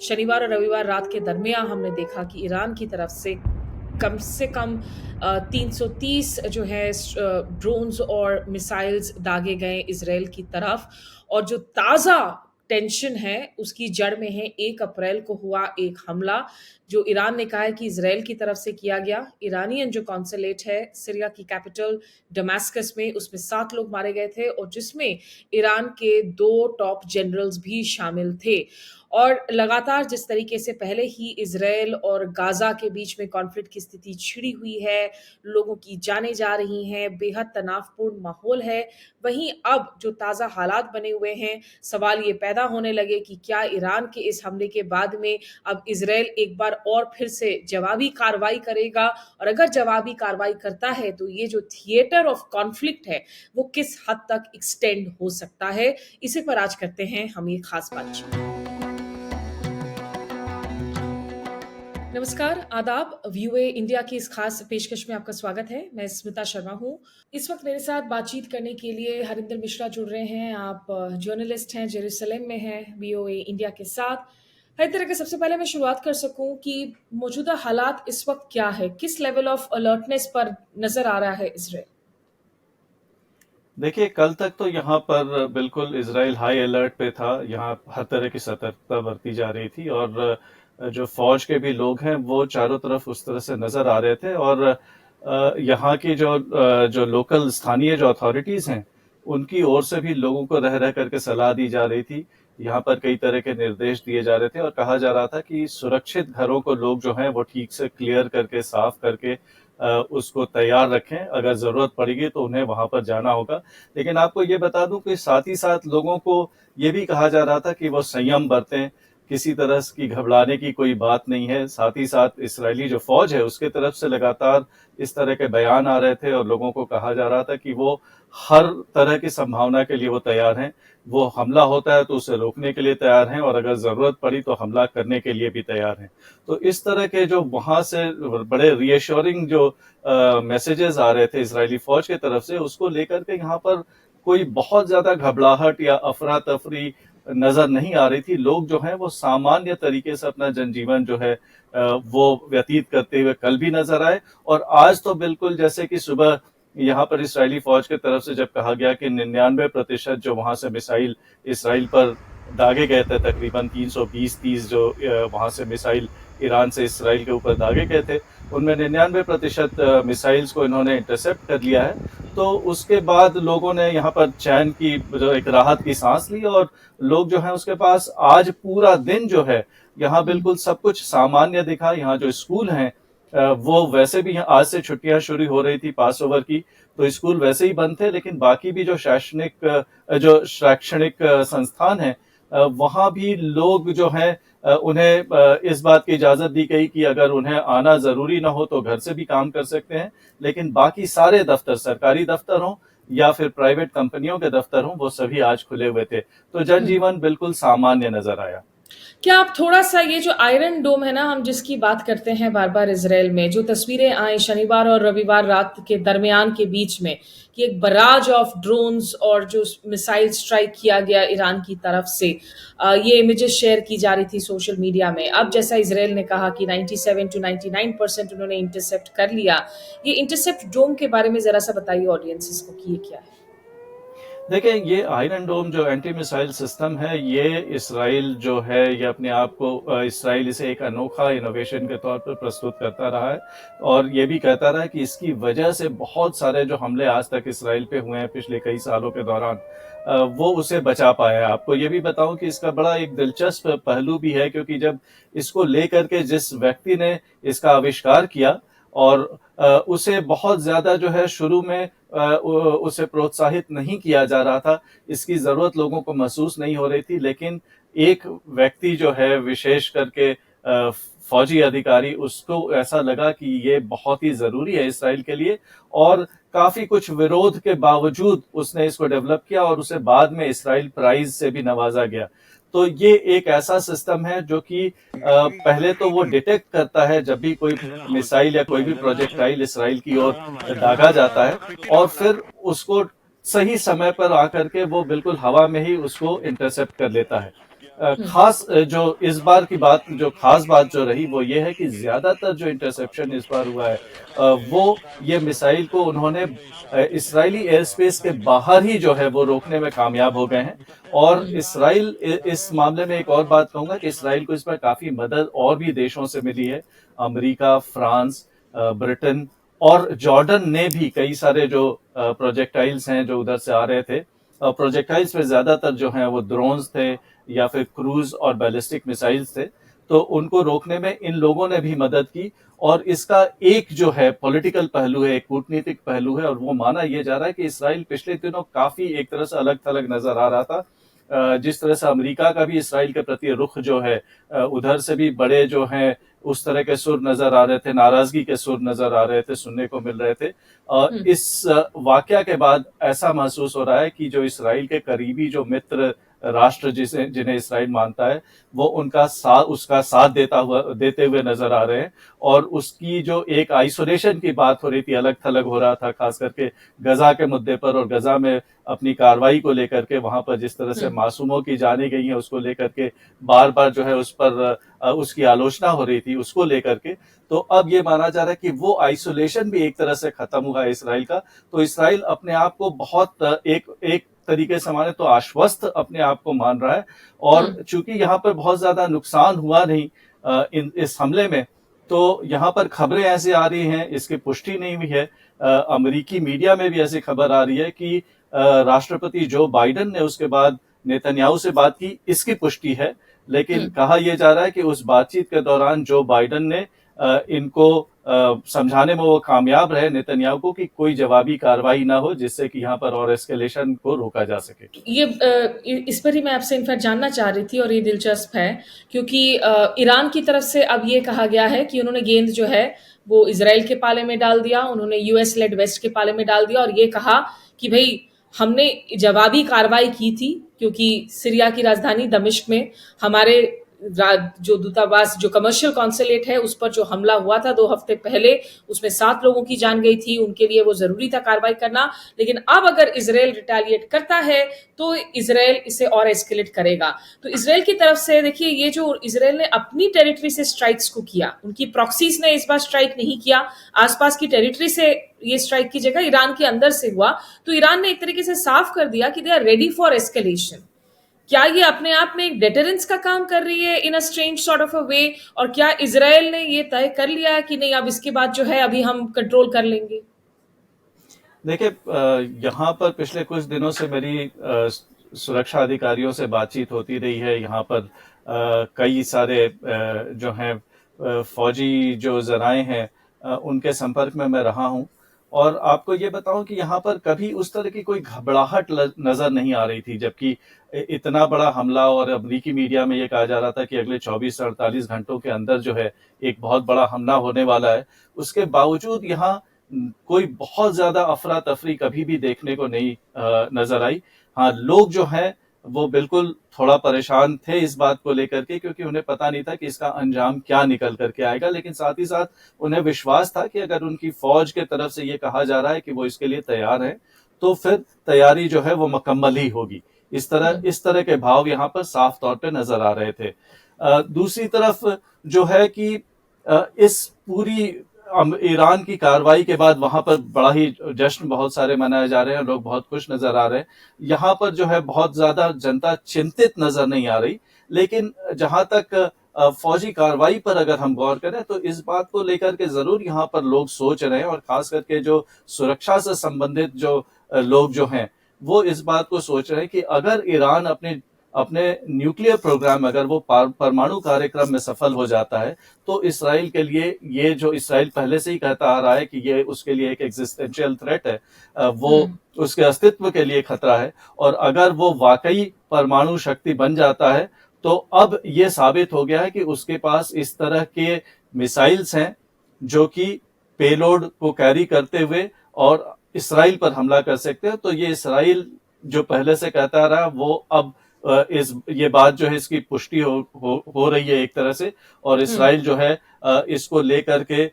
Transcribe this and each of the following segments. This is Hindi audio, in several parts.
शनिवार और रविवार रात के दरमियान हमने देखा कि ईरान की तरफ से कम 330 जो है ड्रोन्स और मिसाइल्स दागे गए इसराइल की तरफ। और जो ताज़ा टेंशन है उसकी जड़ में है 1 अप्रैल को हुआ एक हमला जो ईरान ने कहा है कि इसराइल की तरफ से किया गया। ईरानियन जो कॉन्सुलेट है सीरिया की कैपिटल डमास्कस में, उसमें 7 लोग मारे गए थे और जिसमें ईरान के 2 टॉप जनरल्स भी शामिल थे। और लगातार जिस तरीके से पहले ही इसराइल और गाजा के बीच में कॉन्फ्लिक्ट की स्थिति छिड़ी हुई है, लोगों की जानें जा रही हैं, बेहद तनावपूर्ण माहौल है, वहीं अब जो ताज़ा हालात बने हुए हैं, सवाल ये पैदा होने लगे कि क्या ईरान के इस हमले के बाद में अब इसराइल एक बार और फिर से जवाबी कार्रवाई करेगा, और अगर जवाबी कार्रवाई करता है तो ये जो थिएटर ऑफ कॉन्फ्लिक्ट है वो किस हद तक एक्सटेंड हो सकता है। इसी पर आज करते हैं हम ये खास बातचीत। नमस्कार, आदाब। व्यूए इंडिया की इस खास पेशकश में आपका स्वागत है। मैं स्मिता शर्मा हूँ। इस वक्त मेरे साथ बातचीत करने के लिए हरिंदर मिश्रा जुड़ रहे हैं। आप जर्नलिस्ट हैं, जेरूसलम में हैं वीओए इंडिया के साथ। हरिंदर, अगर सबसे पहले मैं शुरुआत कर सकूं कि मौजूदा हालात इस वक्त क्या है, किस लेवल ऑफ अलर्टनेस पर नजर आ रहा है इसराइल? देखिए, कल तक तो यहाँ पर बिल्कुल इजराइल हाई अलर्ट पे था। यहाँ हर तरह की सतर्कता बरती जा रही थी और जो फौज के भी लोग हैं वो चारों तरफ उस तरह से नजर आ रहे थे। और यहाँ की जो लोकल स्थानीय जो अथॉरिटीज हैं उनकी ओर से भी लोगों को रह रह करके सलाह दी जा रही थी। यहाँ पर कई तरह के निर्देश दिए जा रहे थे और कहा जा रहा था कि सुरक्षित घरों को लोग जो हैं वो ठीक से क्लियर करके, साफ करके उसको तैयार रखें। अगर जरूरत पड़ेगी तो उन्हें वहां पर जाना होगा। लेकिन आपको ये बता दूं कि साथ ही साथ लोगों को ये भी कहा जा रहा था कि वो संयम बरतें, किसी तरह की घबराने की कोई बात नहीं है। साथ ही साथ इजरायली जो फौज है उसके तरफ से लगातार इस तरह के बयान आ रहे थे और लोगों को कहा जा रहा था कि वो हर तरह की संभावना के लिए वो तैयार हैं। वो हमला होता है तो उसे रोकने के लिए तैयार हैं और अगर जरूरत पड़ी तो हमला करने के लिए भी तैयार हैं। तो इस तरह के जो वहां से बड़े रीएश्योरिंग जो मैसेजेस आ रहे थे इजरायली फौज की तरफ से, उसको लेकर के यहाँ पर कोई बहुत ज्यादा घबराहट या अफरा तफरी नजर नहीं आ रही थी। लोग जो हैं वो सामान्य तरीके से अपना जनजीवन जो है वो व्यतीत करते हुए कल भी नजर आए। और आज तो बिल्कुल जैसे कि सुबह यहाँ पर इसराइली फौज की तरफ से जब कहा गया कि 99% जो वहां से मिसाइल इसराइल पर दागे गए थे, तकरीबन 320-30 जो वहां से मिसाइल ईरान से इसराइल के ऊपर दागे गए थे, उनमें 99% मिसाइल्स को इन्होंने इंटरसेप्ट कर लिया है। तो उसके बाद लोगों ने यहाँ पर चैन की जो एक राहत की सांस ली और लोग जो है उसके पास आज पूरा दिन जो है यहाँ बिल्कुल सब कुछ सामान्य दिखा। यहाँ जो स्कूल हैं वो वैसे भी आज से छुट्टियां शुरू हो रही थी पास ओवर की, तो स्कूल वैसे ही बंद थे। लेकिन बाकी भी जो शैक्षणिक संस्थान है वहां भी लोग जो हैं उन्हें इस बात की इजाजत दी गई कि अगर उन्हें आना जरूरी ना हो तो घर से भी काम कर सकते हैं। लेकिन बाकी सारे दफ्तर, सरकारी दफ्तर हों या फिर प्राइवेट कंपनियों के दफ्तर हों, वो सभी आज खुले हुए थे। तो जनजीवन बिल्कुल सामान्य नजर आया। क्या आप थोड़ा-सा ये जो आयरन डोम है ना, हम जिसकी बात करते हैं बार-बार इज़राइल में, जो तस्वीरें आई शनिवार और रविवार रात के दरमियान के बीच में, कि एक बराज ऑफ ड्रोन्स और जो मिसाइल स्ट्राइक किया गया ईरान की तरफ से, ये इमेजेस शेयर की जा रही थी सोशल मीडिया में। अब जैसा इज़राइल ने कहा कि 97 टू 99% उन्होंने इंटरसेप्ट कर लिया। ये इंटरसेप्ट डोम के बारे में ज़रा-सा बताइए ऑडियंसेस को कि ये क्या है? देखिए, ये आयरन डोम जो एंटी मिसाइल सिस्टम है, ये इसराइल जो है ये अपने आप को इसराइल इसे एक अनोखा इनोवेशन के तौर पर प्रस्तुत करता रहा है और ये भी कहता रहा है कि इसकी वजह से बहुत सारे जो हमले आज तक इसराइल पे हुए हैं पिछले कई सालों के दौरान, वो उसे बचा पाया है। आपको ये भी बताऊं कि इसका बड़ा एक दिलचस्प पहलू भी है, क्योंकि जब इसको लेकर के जिस व्यक्ति ने इसका आविष्कार किया और उसे बहुत ज्यादा जो है शुरू में उसे प्रोत्साहित नहीं किया जा रहा था, इसकी जरूरत लोगों को महसूस नहीं हो रही थी। लेकिन एक व्यक्ति जो है विशेष करके फौजी अधिकारी, उसको ऐसा लगा कि ये बहुत ही जरूरी है इसराइल के लिए और काफी कुछ विरोध के बावजूद उसने इसको डेवलप किया और उसे बाद में इसराइल प्राइज से भी नवाजा गया। तो ये एक ऐसा सिस्टम है जो कि पहले तो वो डिटेक्ट करता है जब भी कोई मिसाइल या कोई भी प्रोजेक्टाइल इसराइल की ओर दागा जाता है और फिर उसको सही समय पर आकर के वो बिल्कुल हवा में ही उसको इंटरसेप्ट कर लेता है। हुँ, खास जो इस बार की बात, जो खास बात जो रही वो ये है कि ज़्यादातर जो इंटरसेप्शन इस बार हुआ है, वो ये मिसाइल को उन्होंने इस्राएली एयर स्पेस के बाहर ही जो है वो रोकने में कामयाब हो गए हैं। और हुँ, इस्राइल इस मामले में एक और बात कहूँगा कि इस्राइल को इसमें काफ़ी मदद और भी देशों से मिली है। अमेरिका, फ्रांस, ब्रिटेन और जॉर्डन ने भी कई सारे जो प्रोजेक्टाइल्स हैं जो उधर से आ रहे थे, प्रोजेक्टाइल्स में ज़्यादातर जो हैं वो ड्रोन्स थे या फिर क्रूज और बैलिस्टिक मिसाइल्स थे। तो उनको रोकने में इन लोगों ने भी मदद की। और इसका एक जो है पॉलिटिकल पहलू है, एक कूटनीतिक पहलू है, और वो माना यह जा रहा है कि इसराइल पिछले दिनों काफी एक तरह से अलग थलग नजर आ रहा था। जिस तरह से अमेरिका का भी इसराइल के प्रति रुख जो है, उधर से भी बड़े जो हैं उस तरह के सुर नजर आ रहे थे, नाराजगी के सुर नजर आ रहे थे, सुनने को मिल रहे थे। हुँ, इस वाकया के बाद ऐसा महसूस हो रहा है कि जो इसराइल के करीबी जो मित्र राष्ट्र जिसे जिन्हें इसराइल मानता है, वो उसका साथ देते हुए नजर आ रहे हैं। और उसकी जो एक आइसोलेशन की बात हो रही थी, अलग थलग हो रहा था, खास करके गजा के मुद्दे पर, और गजा में अपनी कार्रवाई को लेकर के वहां पर जिस तरह से हुँ, मासूमों की जाने गई है उसको लेकर के बार बार जो है उस पर उसकी आलोचना हो रही थी, उसको लेकर के। तो अब ये माना जा रहा है कि वो आइसोलेशन भी एक तरह से खत्म हुआ है इसराइल का। तो इसराइल अपने आप को बहुत एक एक तरीके से माने तो आश्वस्त अपने आप को मान रहा है। हुँ, और चूंकि यहाँ पर बहुत ज्यादा नुकसान हुआ नहीं इस हमले में, तो यहाँ पर खबरें ऐसे आ रही हैं, इसकी पुष्टि नहीं हुई है। अमेरिकी मीडिया में भी ऐसी खबर आ रही है कि राष्ट्रपति जो बाइडेन ने उसके बाद नेतन्याहू से बात की, इसकी पुष्टि है। लेकिन हुँ। कहा यह जा रहा है कि उस बातचीत के दौरान जो बाइडेन ने इनको समझाने में वो कामयाब रहे नेतन्याहू को कि कोई जवाबी कार्रवाई ना हो, जिससे कि यहाँ पर और एस्केलेशन को रोका जा सके। ये इस पर ही मैं आपसे इनफैक्ट जानना चाह रही थी और ये दिलचस्प है क्योंकि ईरान की तरफ से अब ये कहा गया है कि उन्होंने गेंद जो है वो इजराइल के पाले में डाल दिया, उन्होंने यूएस लेड वेस्ट के पाले में डाल दिया और ये कहा कि भाई हमने जवाबी कार्रवाई की थी क्योंकि सीरिया की राजधानी दमिश्क में हमारे जो दूतावास जो कमर्शियल कॉन्सुलेट है उस पर जो हमला हुआ था 2 हफ्ते पहले, उसमें 7 लोगों की जान गई थी, उनके लिए वो जरूरी था कार्रवाई करना। लेकिन अब अगर इसराइल रिटेलिएट करता है तो इसराइल इसे और एस्केलेट करेगा। तो इसराइल की तरफ से देखिए, ये जो इसराइल ने अपनी टेरिटरी से स्ट्राइक्स को किया, उनकी प्रॉक्सीज ने इस बार स्ट्राइक नहीं किया, आसपास की टेरिटरी से ये स्ट्राइक की जगह ईरान के अंदर से हुआ। तो ईरान ने एक तरीके से साफ कर दिया कि they are ready for escalation. क्या ये अपने आप में एक डेटरेंस का काम कर रही है in a strange sort of a way? और क्या इसराइल ने ये तय कर लिया है कि नहीं अब इसके बाद जो है अभी हम कंट्रोल कर लेंगे? देखिए, यहाँ पर पिछले कुछ दिनों से मेरी सुरक्षा अधिकारियों से बातचीत होती रही है। यहाँ पर कई सारे जो हैं फौजी जो जराए हैं, उनके संपर्क में मैं रहा हूँ। और आपको ये बताऊं कि यहाँ पर कभी उस तरह की कोई घबराहट नजर नहीं आ रही थी, जबकि इतना बड़ा हमला, और अमेरिकी मीडिया में ये कहा जा रहा था कि अगले 24 से 48 घंटों के अंदर जो है एक बहुत बड़ा हमला होने वाला है। उसके बावजूद यहाँ कोई बहुत ज्यादा अफरा तफरी कभी भी देखने को नहीं नजर आई। हाँ, लोग जो हैं वो बिल्कुल थोड़ा परेशान थे इस बात को लेकर के, क्योंकि उन्हें पता नहीं था कि इसका अंजाम क्या निकल करके आएगा। लेकिन साथ ही साथ उन्हें विश्वास था कि अगर उनकी फौज के तरफ से ये कहा जा रहा है कि वो इसके लिए तैयार है, तो फिर तैयारी जो है वो मुकम्मल ही होगी। इस तरह के भाव यहाँ पर साफ तौर पे नजर आ रहे थे। दूसरी तरफ जो है कि इस पूरी ईरान की कार्रवाई के बाद वहां पर बड़ा ही जश्न बहुत सारे मनाए जा रहे हैं, लोग बहुत खुश नजर आ रहे हैं। यहाँ पर जो है बहुत ज्यादा जनता चिंतित नजर नहीं आ रही। लेकिन जहां तक फौजी कार्रवाई पर अगर हम गौर करें, तो इस बात को लेकर के जरूर यहाँ पर लोग सोच रहे हैं, और खास करके जो सुरक्षा से संबंधित जो लोग जो हैं, वो इस बात को सोच रहे हैं कि अगर ईरान अपने अपने न्यूक्लियर प्रोग्राम, अगर वो परमाणु कार्यक्रम में सफल हो जाता है, तो इसराइल के लिए, ये जो इसराइल पहले से ही कहता आ रहा है कि ये उसके लिए एक एग्जिस्टेंशियल थ्रेट है, वो हम्म, उसके अस्तित्व के लिए खतरा है। और अगर वो वाकई परमाणु शक्ति बन जाता है, तो अब ये साबित हो गया है कि उसके पास इस तरह के मिसाइल्स हैं जो कि पेलोड को कैरी करते हुए और इसराइल पर हमला कर सकते हैं। तो ये इसराइल जो पहले से कहता रहा, वो अब इस ये बात जो है इसकी पुष्टि हो रही है एक तरह से। और हम्म, इसराइल जो है इसको लेकर के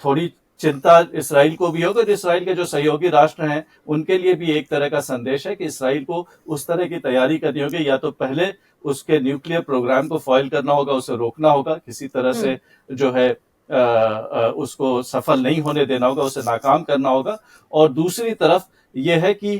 थोड़ी चिंता इसराइल को भी होगा। तो इसराइल के जो सहयोगी राष्ट्र हैं, उनके लिए भी एक तरह का संदेश है कि इसराइल को उस तरह की तैयारी करनी होगी, या तो पहले उसके न्यूक्लियर प्रोग्राम को फॉइल करना होगा, उसे रोकना होगा, किसी तरह हुँ, से जो है उसको सफल नहीं होने देना होगा, उसे नाकाम करना होगा। और दूसरी तरफ ये है कि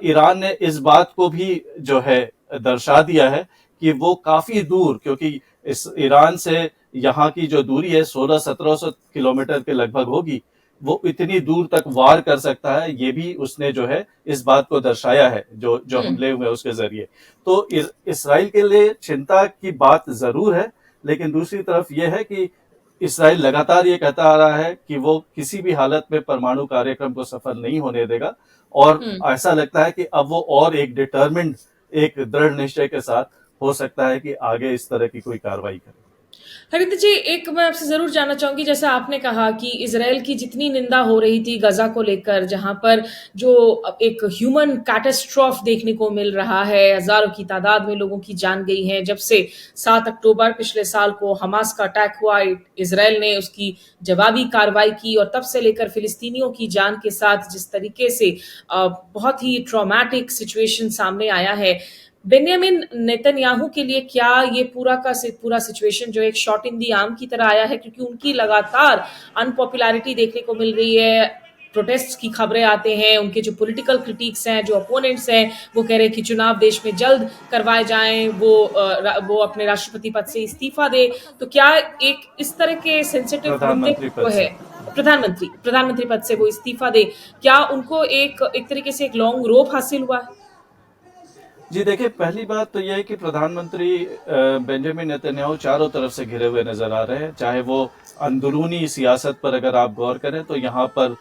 ईरान ने इस बात को भी जो है दर्शा दिया है कि वो काफी दूर, क्योंकि इस ईरान से यहाँ की जो दूरी है 1600-1700 किलोमीटर के लगभग होगी, वो इतनी दूर तक वार कर सकता है, ये भी उसने जो है इस बात को दर्शाया है, जो जो हुँ। हमले हुए उसके जरिए। तो इसराइल के लिए चिंता की बात जरूर है, लेकिन दूसरी तरफ यह है कि इसराइल लगातार ये कहता आ रहा है कि वो किसी भी हालत में परमाणु कार्यक्रम को सफल नहीं होने देगा, और हुँ। ऐसा लगता है कि अब वो और एक डिटर्मिन्ड, एक दृढ़ निश्चय के साथ हो सकता है कि आगे इस तरह की कोई कार्रवाई करे। हरिंदर जी, एक मैं आपसे ज़रूर जानना चाहूँगी, जैसा आपने कहा कि इज़राइल की जितनी निंदा हो रही थी गज़ा को लेकर, जहाँ पर जो एक ह्यूमन कैटास्ट्रोफ़ देखने को मिल रहा है, हज़ारों की तादाद में लोगों की जान गई है, जब से 7 अक्टूबर पिछले साल को हमास का अटैक हुआ, इज़राइल ने उसकी जवाबी कार्रवाई की और तब से लेकर फ़िलिस्तीनियों की जान के साथ जिस तरीके से बहुत ही ट्रॉमेटिक सिचुएशन सामने आया है, बेन्यामिन नेतन्याहू के लिए क्या ये पूरा सिचुएशन जो एक शॉट इन दी आर्म की तरह आया है, क्योंकि उनकी लगातार अनपॉपुलैरिटी देखने को मिल रही है, प्रोटेस्ट्स की खबरें आते हैं, उनके जो पॉलिटिकल क्रिटिक्स हैं, जो अपोनेंट्स हैं, वो कह रहे हैं कि चुनाव देश में जल्द करवाए जाएं, वो अपने राष्ट्रपति पद से इस्तीफा दे। तो क्या एक इस तरह के सेंसिटिव मुद्दे प्रधानमंत्री पद जो है से। प्रधानमंत्री पद से वो इस्तीफा दे, क्या उनको एक तरीके से एक लॉन्ग रोप हासिल हुआ है? जी देखिए, पहली बात तो यह है कि प्रधानमंत्री बेंजामिन नेतन्याहू चारों तरफ से घिरे हुए नजर आ रहे हैं। चाहे वो अंदरूनी सियासत पर अगर आप गौर करें तो यहाँ पर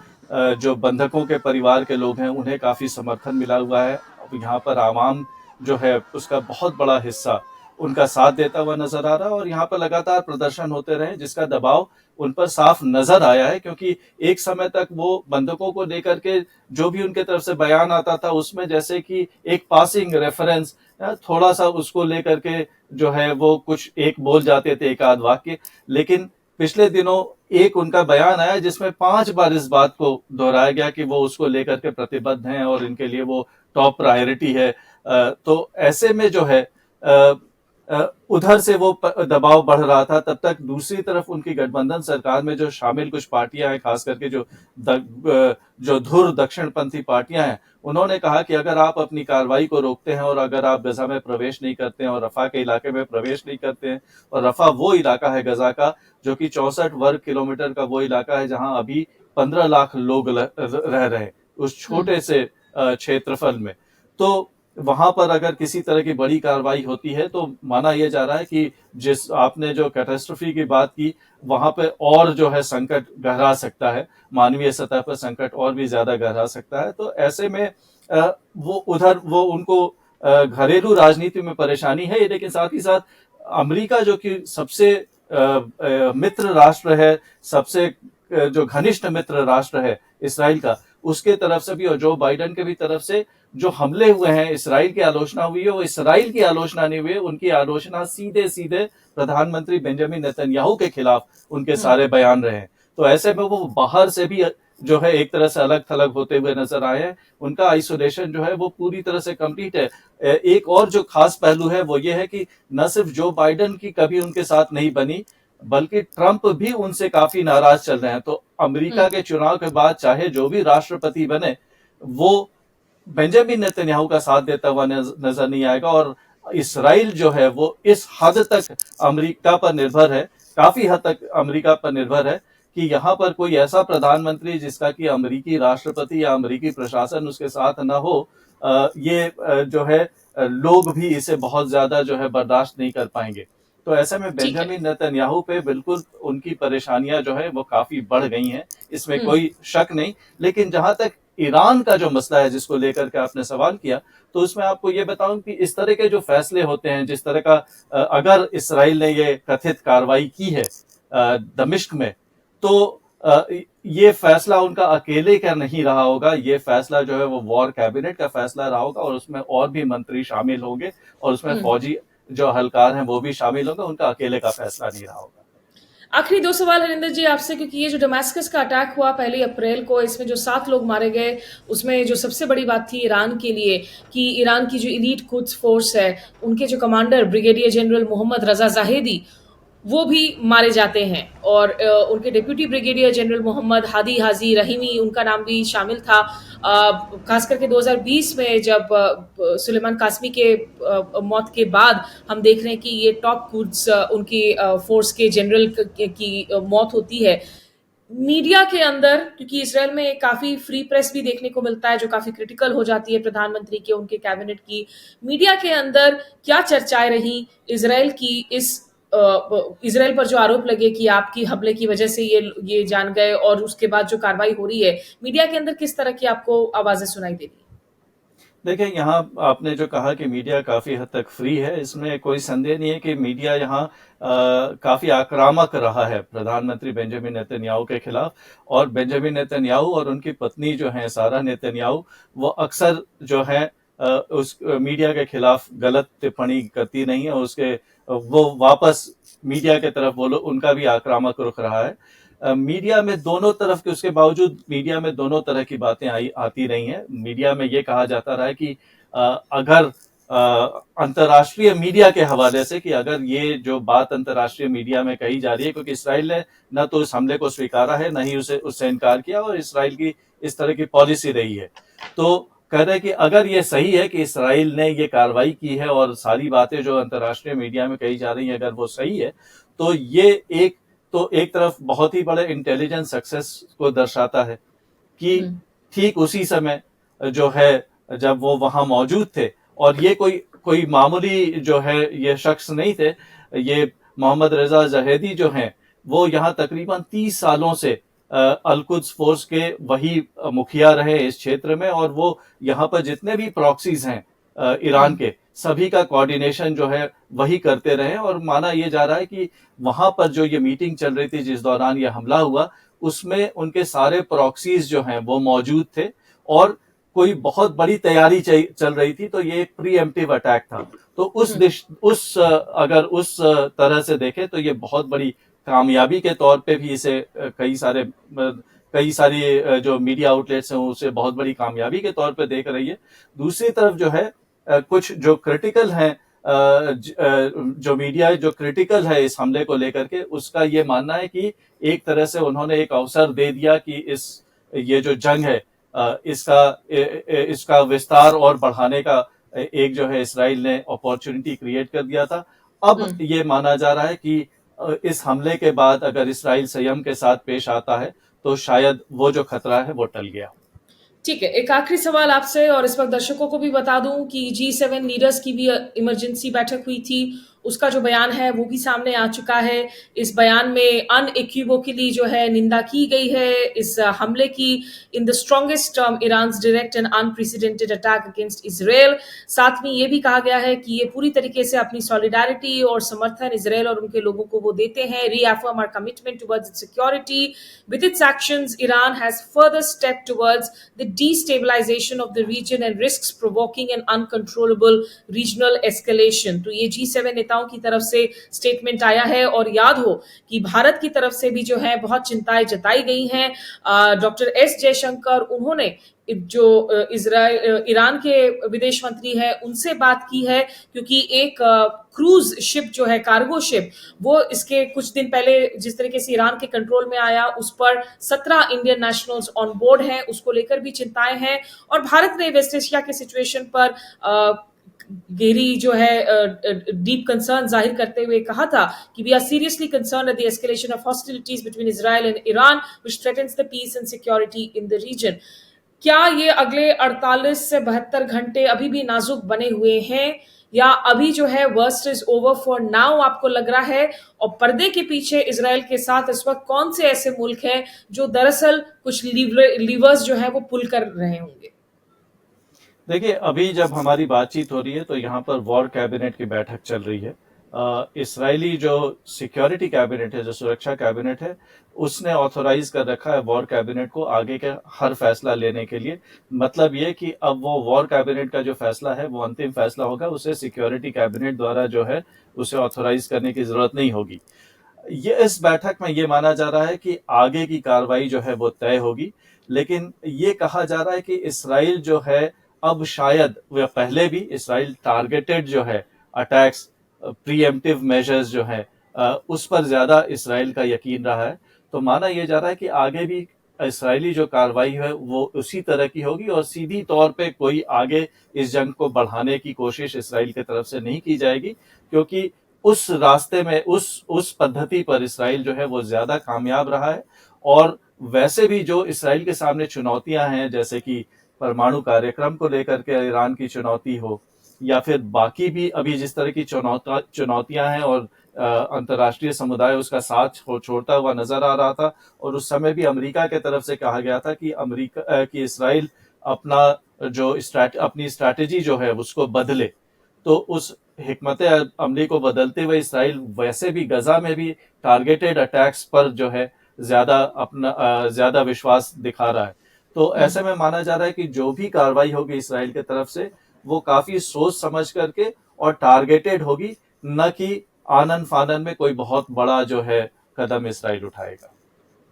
जो बंधकों के परिवार के लोग हैं उन्हें काफी समर्थन मिला हुआ है। अब यहाँ पर आवाम जो है उसका बहुत बड़ा हिस्सा उनका साथ देता हुआ नजर आ रहा है, और यहाँ पर लगातार प्रदर्शन होते रहे जिसका दबाव उन पर साफ नजर आया है, क्योंकि एक समय तक वो बंधकों को लेकर के जो भी उनके तरफ से बयान आता था उसमें जैसे कि एक पासिंग रेफरेंस, थोड़ा सा उसको लेकर के जो है वो कुछ एक बोल जाते थे, एक आध वाक्य। लेकिन पिछले दिनों एक उनका बयान आया जिसमें 5 बार इस बात को दोहराया गया कि वो उसको लेकर के प्रतिबद्ध हैं और इनके लिए वो टॉप प्रायोरिटी है। तो ऐसे में जो है उधर से वो दबाव बढ़ रहा था, तब तक दूसरी तरफ उनकी गठबंधन सरकार में जो शामिल कुछ पार्टियां हैं, खास करके जो धुर दक्षिणपंथी पार्टियां हैं, उन्होंने कहा कि अगर आप अपनी कार्रवाई को रोकते हैं और अगर आप गजा में प्रवेश नहीं करते हैं और रफा के इलाके में प्रवेश नहीं करते हैं, और रफा वो इलाका है गजा का जो कि 64 वर्ग किलोमीटर का वो इलाका है जहां अभी 15 लाख लोग रह रहे हैं उस हुँ, छोटे से क्षेत्रफल में। तो वहां पर अगर किसी तरह की बड़ी कार्रवाई होती है तो माना यह जा रहा है कि जिस आपने जो कैटास्ट्रोफी की बात की, वहां पे और जो है संकट गहरा सकता है, मानवीय सतह पर संकट और भी ज्यादा गहरा सकता है। तो ऐसे में वो उधर वो उनको घरेलू राजनीति में परेशानी है, लेकिन साथ ही साथ अमेरिका जो कि सबसे मित्र राष्ट्र है, सबसे जो घनिष्ठ मित्र राष्ट्र है इसराइल का, उसके तरफ से भी और जो बाइडेन के भी तरफ से जो हमले हुए हैं, इसराइल की आलोचना हुई है, वो इसराइल की आलोचना नहीं हुई है, उनकी आलोचना सीधे सीधे प्रधानमंत्री बेंजामिन नेतन्याहू के खिलाफ उनके हुँ, सारे बयान रहे हैं। तो ऐसे में वो बाहर से भी जो है एक तरह से अलग थलग होते हुए नजर आए हैं। उनका आइसोलेशन जो है वो पूरी तरह से कंप्लीट है। एक और जो खास पहलू है वो ये है कि न सिर्फ जो बाइडेन की कभी उनके साथ नहीं बनी, बल्कि ट्रंप भी उनसे काफी नाराज चल रहे हैं। तो हुँ, अमेरिका के चुनाव के बाद चाहे जो भी राष्ट्रपति बने, वो बेंजामिन नेतन्याहू का साथ देता हुआ नजर नहीं आएगा। और इसराइल जो है वो इस हद तक अमेरिका पर निर्भर है, काफी हद तक अमेरिका पर निर्भर है कि यहाँ पर कोई ऐसा प्रधानमंत्री जिसका कि अमेरिकी राष्ट्रपति या अमेरिकी प्रशासन उसके साथ न हो, ये जो है लोग भी इसे बहुत ज्यादा जो है बर्दाश्त नहीं कर पाएंगे। तो ऐसे में ठीक है। बेंजामिन नेतन्याहू पे बिल्कुल उनकी परेशानियां जो है वो काफी बढ़ गई हैं, इसमें हुँ, कोई शक नहीं। लेकिन जहां तक ईरान का जो मसला है जिसको लेकर के आपने सवाल किया, तो उसमें आपको ये बताऊं कि इस तरह के जो फैसले होते हैं, जिस तरह का अगर इसराइल ने ये कथित कार्रवाई की है दमिश्क में, तो ये फैसला उनका अकेले का नहीं रहा होगा, ये फैसला जो है वो वॉर कैबिनेट का फैसला रहा होगा, और उसमें और भी मंत्री शामिल होंगे, और उसमें हुँ। फौजी जो अहलकार हैं वो भी शामिल होंगे, उनका अकेले का फैसला नहीं रहा होगा। आखिरी 2 सवाल हरिंदर जी आपसे, क्योंकि ये जो दमास्कस का अटैक हुआ पहली अप्रैल को, इसमें जो 7 लोग मारे गए, उसमें जो सबसे बड़ी बात थी ईरान के लिए कि ईरान की जो एलीट कुद्स फ़ोर्स है, उनके जो commander brigadier general Mohammad Reza Zahedi, वो भी मारे जाते हैं और उनके deputy brigadier general Mohammad Hadi Haji Rahimi, उनका नाम भी शामिल था। खास करके 2020 में जब सुलेमान कासमी के मौत के बाद हम देख रहे हैं कि ये टॉप कुड्स उनकी फोर्स के जनरल की मौत होती है। मीडिया के अंदर, क्योंकि इसराइल में एक काफी फ्री प्रेस भी देखने को मिलता है जो काफी क्रिटिकल हो जाती है प्रधानमंत्री के, उनके कैबिनेट की। मीडिया के अंदर क्या चर्चाएं रही इसराइल की इस इसराइल पर जो आरोप लगे कि आपकी हमले की वजह से ये जान गए, और उसके बाद जो कार्रवाई हो रही है, मीडिया के अंदर किस तरह की आपको आवाजें सुनाई दे रही है? देखिए, यहाँ आपने जो कहा कि मीडिया काफ़ी हद तक फ्री है, इसमें कोई संदेह नहीं है कि मीडिया यहाँ काफ़ी आक्रामक रहा है प्रधानमंत्री बेंजामिन नेतन्याहू के खिलाफ। और बेंजामिन नेतन्याहू और उनकी पत्नी जो हैं सारा नेतन्याहू, वो अक्सर जो है उस मीडिया के खिलाफ गलत टिप्पणी करती नहीं है, उसके वो वापस मीडिया के तरफ बोलो, उनका भी आक्रामक रुख रहा है। मीडिया में दोनों तरफ के, उसके बावजूद मीडिया में दोनों तरह की बातें आती रही हैं। मीडिया में ये कहा जाता रहा है कि अगर अंतर्राष्ट्रीय मीडिया के हवाले से, कि अगर ये जो बात अंतर्राष्ट्रीय मीडिया में कही जा रही है, क्योंकि इसराइल ने न तो इस हमले को स्वीकारा है, न ही उससे इनकार किया, और इसराइल की इस तरह की पॉलिसी रही है। तो कह रहे हैं कि अगर ये सही है कि इसराइल ने ये कार्रवाई की है और सारी बातें जो अंतर्राष्ट्रीय मीडिया में कही जा रही हैं अगर वो सही है, तो ये एक तरफ बहुत ही बड़े इंटेलिजेंस सक्सेस को दर्शाता है कि हम्म। ठीक उसी समय जो है जब वो वहां मौजूद थे, और ये कोई कोई मामूली जो है ये शख्स नहीं थे, ये मोहम्मद रजा जहेदी जो हैं, वो यहाँ तकरीबन 30 सालों से अल-कुद्स फोर्स के वही मुखिया रहे इस क्षेत्र में, और वो यहाँ पर जितने भी प्रॉक्सीज हैं ईरान हम्म। के, सभी का कोऑर्डिनेशन जो है वही करते रहे। और माना ये जा रहा है कि वहां पर जो ये मीटिंग चल रही थी जिस दौरान ये हमला हुआ, उसमें उनके सारे प्रॉक्सीज जो हैं वो मौजूद थे, और कोई बहुत बड़ी तैयारी चल रही थी। तो ये एक प्रीएम्प्टिव अटैक था। तो अगर उस तरह से देखें तो ये बहुत बड़ी कामयाबी के तौर पे भी इसे कई सारी जो मीडिया आउटलेट्स हैं उसे बहुत बड़ी कामयाबी के तौर पे देख रही है। दूसरी तरफ जो है कुछ जो क्रिटिकल हैं, जो मीडिया जो क्रिटिकल है इस हमले को लेकर के, उसका ये मानना है कि एक तरह से उन्होंने एक अवसर दे दिया कि ये जो जंग है इसका विस्तार और बढ़ाने का एक जो है इसराइल ने अपॉर्चुनिटी क्रिएट कर दिया था। अब हम्म। ये माना जा रहा है कि इस हमले के बाद अगर इसराइल संयम के साथ पेश आता है तो शायद वो जो खतरा है वो टल गया। ठीक है, एक आखिरी सवाल आपसे, और इस वक्त दर्शकों को भी बता दूं कि G7 लीडर्स की भी इमरजेंसी बैठक हुई थी। उसका जो बयान है वो भी सामने आ चुका है। इस बयान में अनइक्विवोकली जो है निंदा की गई है इस हमले की। In the strongest term Iran direct and unprecedented attack against Israel. साथ में ये भी कहा गया है कि ये पूरी तरीके से अपनी सॉलिडारिटी और समर्थन इसराइल और उनके लोगों को वो देते हैं। Reaffirm our commitment towards its security. With its actions Iran has further step towards the destabilization of the region and risks provoking an uncontrollable regional escalation। तो ये G7 नेताओं की तरफ से स्टेटमेंट आया है। और याद हो कि भारत की तरफ से भी जो है बहुत चिंताएं जताई गई हैं। डॉक्टर एस जयशंकर, उन्होंने जो इसराइल ईरान के विदेश मंत्री है उनसे बात की है, क्योंकि एक क्रूज शिप जो है, कार्गो शिप, वो इसके कुछ दिन पहले जिस तरीके से ईरान के कंट्रोल में आया, उस पर 17 इंडियन नेशनल्स ऑन बोर्ड हैं, उसको लेकर भी चिंताएं हैं। और भारत ने वेस्ट एशिया के सिचुएशन पर गहरी जो है डीप कंसर्न जाहिर करते हुए कहा था कि we are seriously concern at the escalation of hostilities between Israel and Iran which threatens the peace and security in the region. क्या ये अगले 48 से 72 घंटे अभी भी नाजुक बने हुए हैं, या अभी जो है worst is over for now आपको लग रहा है? और पर्दे के पीछे इसराइल के साथ इस वक्त कौन से ऐसे मुल्क हैं जो दरअसल कुछ लीवर्स जो है वो पुल कर रहे होंगे? देखिए, अभी जब हमारी बातचीत हो रही है तो यहाँ पर वॉर कैबिनेट की बैठक चल रही है। इसराइली जो सिक्योरिटी कैबिनेट है, जो सुरक्षा कैबिनेट है, उसने ऑथोराइज कर रखा है वॉर कैबिनेट को आगे के हर फैसला लेने के लिए। मतलब ये कि अब वो वॉर कैबिनेट का जो फैसला है वो अंतिम फैसला होगा, उसे सिक्योरिटी कैबिनेट द्वारा जो है उसे ऑथोराइज करने की जरूरत नहीं होगी। ये इस बैठक में ये माना जा रहा है कि आगे की कार्रवाई जो है वो तय होगी, लेकिन ये कहा जा रहा है कि इसराइल जो है अब शायद, वह पहले भी इसराइल टारगेटेड जो है अटैक्स, प्रीएम्प्टिव मेजर्स जो है उस पर ज्यादा इसराइल का यकीन रहा है। तो माना यह जा रहा है कि आगे भी इसराइली जो कार्रवाई है वो उसी तरह की होगी और सीधी तौर पे कोई आगे इस जंग को बढ़ाने की कोशिश इसराइल की तरफ से नहीं की जाएगी, क्योंकि उस रास्ते में उस पद्धति पर इसराइल जो है वो ज्यादा कामयाब रहा है। और वैसे भी जो इसराइल के सामने चुनौतियां हैं, जैसे कि परमाणु कार्यक्रम को लेकर के ईरान की चुनौती हो, या फिर बाकी भी अभी जिस तरह की चुनौतियां हैं, और अंतर्राष्ट्रीय समुदाय उसका साथ छोड़ता हुआ नजर आ रहा था। और उस समय भी अमेरिका के तरफ से कहा गया था कि कि इसराइल अपना अपनी स्ट्रैटेजी जो है उसको बदले। तो उस हिकमत अमली को बदलते हुए इसराइल वैसे भी गजा में भी टारगेटेड अटैक्स पर जो है ज्यादा विश्वास दिखा रहा है। तो हुँ। ऐसे में माना जा रहा है कि जो भी कार्रवाई होगी इसराइल की तरफ से वो काफी सोच समझ करके और टारगेटेड होगी, न कि आनन फानन में कोई बहुत बड़ा जो है कदम इसराइल उठाएगा।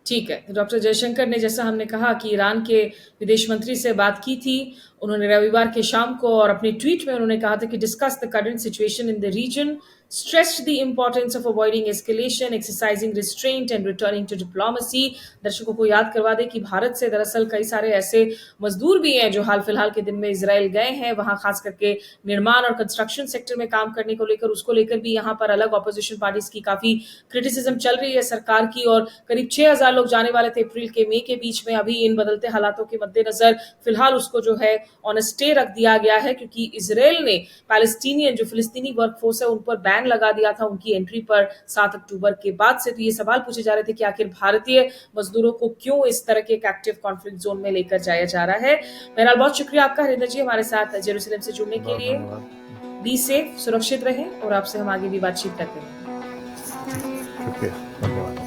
ठीक है। तो डॉक्टर जयशंकर ने, जैसा हमने कहा, कि ईरान के विदेश मंत्री से बात की थी। उन्होंने रविवार के शाम को और अपने ट्वीट में उन्होंने कहा था कि discuss the current situation in the region, stressed the importance of avoiding escalation, exercising restraint and returning to diplomacy. दर्शकों को याद करवा दें कि भारत से दरअसल कई सारे ऐसे मजदूर भी हैं जो हाल फिलहाल के दिन में इज़राइल गए हैं। वहाँ खास करके निर्माण और कंस्ट्रक्शन सेक्टर में काम करने को लेकर, उसको लेकर भी यहाँ पर अलग ऑपोजिशन पार्टीज की काफ़ी क्रिटिसिज्म चल रही है सरकार की। और करीब 6,000 लोग जाने वाले थे अप्रैल के मई के बीच में। अभी इन बदलते हालातों के मद्देनजर फिलहाल उसको जो है ऑन अ स्टे रख दिया गया है, क्योंकि इजराइल ने पैलेस्टीनियन जो फिलिस्तीनी वर्कफोर्स है उन पर बैन लगा दिया था उनकी एंट्री पर 7 अक्टूबर के बाद से। तो ये सवाल पूछे जा रहे थे कि आखिर भारतीय मजदूरों को क्यों इस तरह के एक एक्टिव कॉन्फ्लिक्ट जोन में लेकर जाया जा रहा है। बहरहाल बहुत शुक्रिया आपका हरिंदर जी हमारे साथ जेरूसलम से जुड़ने के बहुत लिए। धन्यवाद। बी सेफ, सुरक्षित रहें और आपसे हम आगे भी बातचीत करते रहेंगे। शुक्रिया, धन्यवाद।